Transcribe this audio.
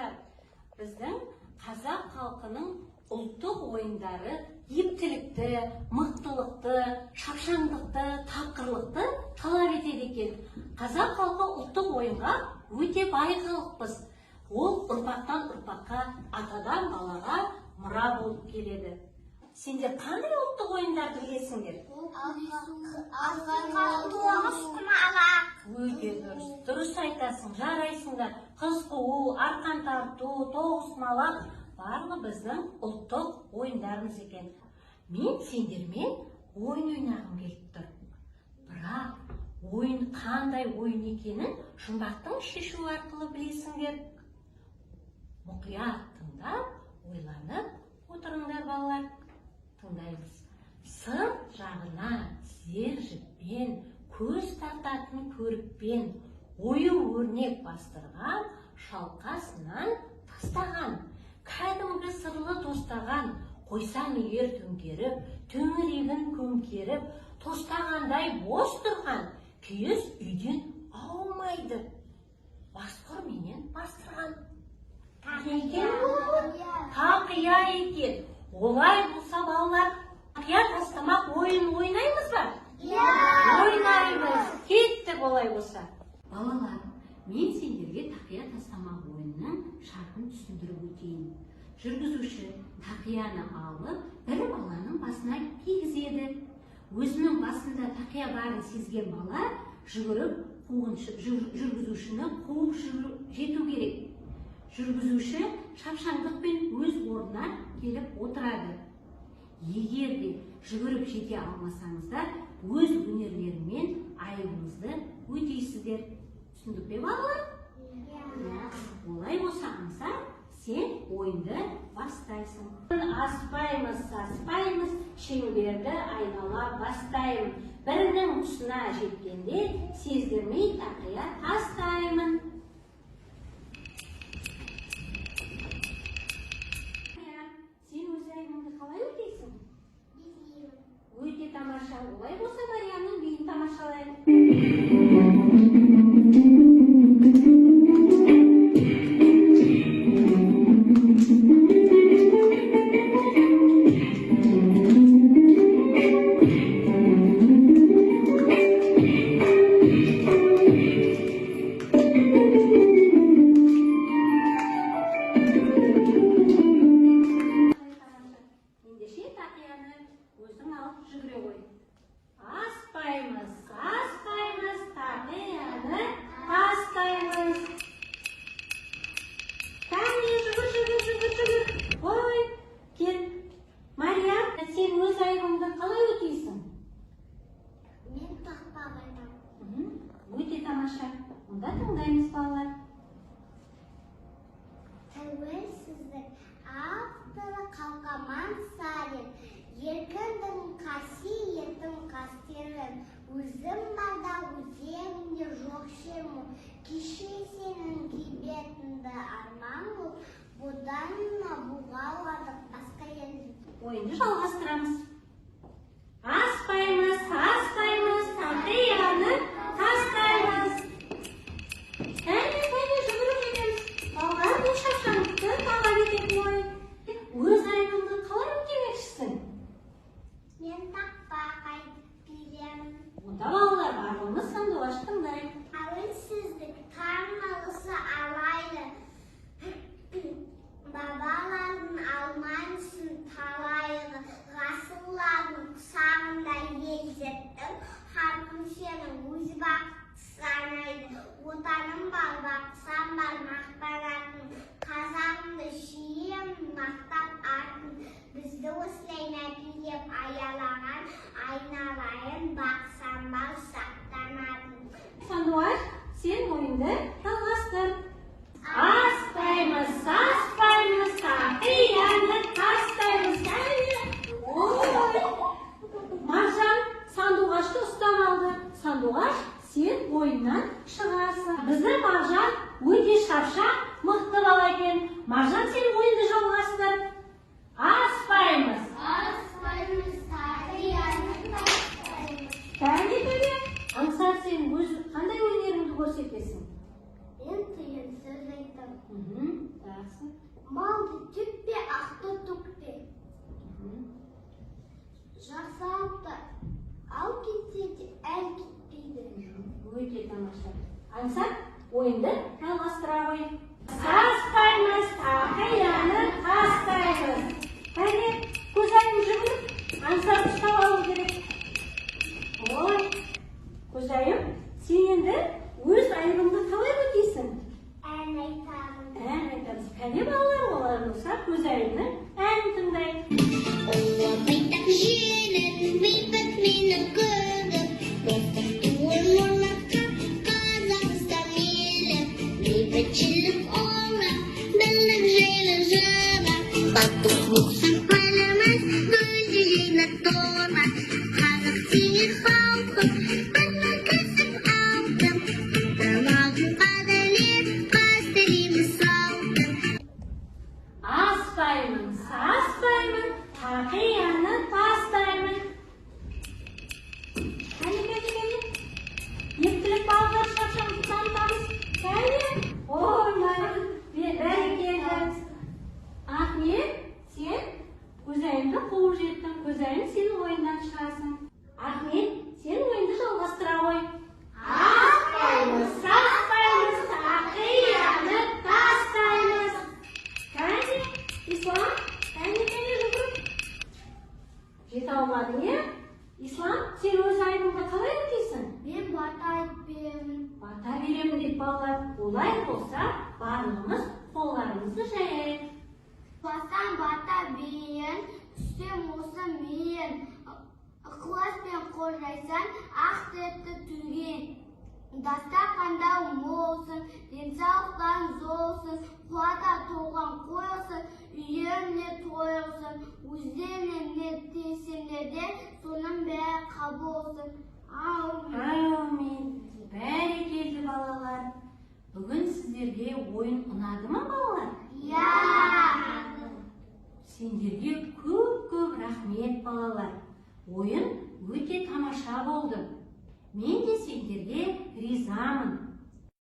балалар, біздің қазақ халқының ұлттық ойындары ептілікті, мықтылықты, шапшаңдықты, тапқырлықты талап етеді екен. Қазақ халқы ұлттық ойынға өте бай халықпыз. Ол ұрпақтан ұрпаққа, атадан балаға мұра болып келеді. Сендер қандай ұлттық ойындарды білесіңдер? Өте дұрыс. Дұрыс айтасың, жарайсыңдар. Қыз қуу, арқан тарту, тоғызқұмалақ барлығы біздің ұлттық ойындарымыз екен. Мен сендермен ойын ойнағым келіп тұр. Бірақ ойын қандай ойын екенін жұмбақтың шешу арқылы білесіңдер. Мұқият тыңдап, ойланып отырыңдар балалар. Тыңдаймыз. Сырт жағына тізер жіппен, көз тартатын көрікпен, ою өрнек бастырған, шалқасынан тастаған, кәдімгі сырлы тостаған, қойсаң егер төңкеріп, төңірегін көмкеріп, тостағандай бос тұрған, киіз үйден аумайды. Басқұр менен бастырған. Тақия екен. Олай болса балалар, тақия тастамақ ойын ойнаймыз ба? Ойнаймыз. Кеттік олай болса. Балалар, мен сендерге тақия тастамақ ойынның шартын түсіндіріп өтейін. Жүргізуші тақияны алып, бір баланың басына кигізеді. Өзінің басында тақия барын сезген бала жүргізушіні қуып жету керек. Жүргізуші шапшаңдықпен өз орнына келіп отырады. Егер де жүгіріп жете алмасаңыздар, өз өнерлерімен айыбыңызды өтейсіздер. Түсіндік пе балалар? Олай болса аңсар, сен ойынды бастайсың. Аспаймыз, саспаймыз, шеңберді айнала бастаймын. Бірінің тұсына жеткенде сездірмей тақия тастаймын. Өте тамаша. Олай болса Мариямның биін тамашалайын. Өте тамаша. Онда тыңдаймыз балалар. Тәуелсіздік авторы Қалқаман Сарин. Еркіндің қасиетін қастерін, өзім барда өзеңде жоқ шерму. Кеше сенің кебетінді арманму, бұдан бұғаладық басқа енді. Ойынды жалғастырамыз. Аспаймыз, аспаймыз, тақияны тастаймыз. Кәне жүгіріп жетеміз. Балалар бұл шапшаңдықты талап ететін ойын. Өз айныңды қалай өтемекшісің? Мен тақпа қайтып беремін. Онда балалар барлығымыз сандуғаш тыңдайық. Тәуелсіздік таңғалысы алайды. Бабалардың алмайсын талайығы, ғасырлардың құсағында елзеттім. Халқым сенің өз бақыт санайды. Отаным бар, бақсам бар мақтанатын. Қазағымды сүйем, мақтап артын. Бізді осылай нәпилеп аялаған, айналайын бақсам бар сақтанатын. Сандуғаш, сен ойынды жалғастыр. Аспаймыз, аспаймыз, тақияны тастаймыз. Маржан сандуғашты ұстап алды. Сандуғаш, сен ойыннан шығасың. Біздің Маржан өте шаршап жалғастыра ғой. Саспаймыз, тақияны тастаймыз. Қане, көзайым жүгір, аңсап ұстап алу керек. Ой, көзайым, сен енді өз айыбыңды қалай өтейсің? Ән айтамын. Ән айтамыз. Қане балалар, олар болса көзайымның әнін тыңдайық. Байтақ желін, бейбіт мені көріп, достық туын орнатқа Қазақстан елі, бейбітшілік орап, бірлік жайлы жыра, баттық мұқсан пайлымыз, гүлді жайна тонар, қазақ сенер халқым, бірлік кәсіп алтын, тамағын қадалеп, қастыреміз салтын. Аспаймын, саспаймын, тақияны тастаймын. Кәне. Ектілік балдар шапшамыз танытамыз. Кәне. Ой, бәрекелді. Ахмет, сен көзайымды қуып жеттің. Көзайым сенің ойындан шығасың. Ахмет, сен ойынды жалғастыра ғой. Аспаймыз, саспаймыз, тақияны тастаймыз. Кәне, Ислам, кәне жүгір. Жете алмадың, е? Ислам, сен өз айыбыңды қалай өтейсің? Мен бата беремін. Бата беремін деп балалар. Олай болса, барлығымыз қолдарымызды жайайық. Бастан бата берейін, үстем осы мейін. Ықылас пен қожайсан, ақ тәтті түген. Дастарханда молсын, денсаулықтан золсын, қуата толған қойылсын, үйіріне тойылсын, өздеріне тесімдерде соның бәрі қабыл болсын. Әумин. Бәрекелді балалар. Бүгін сіздерге ойын ұнады ма балалар? Я! Сендерге көп рахмет балалар. Ойын өте тамаша болды. Мен де сендерге ризамын.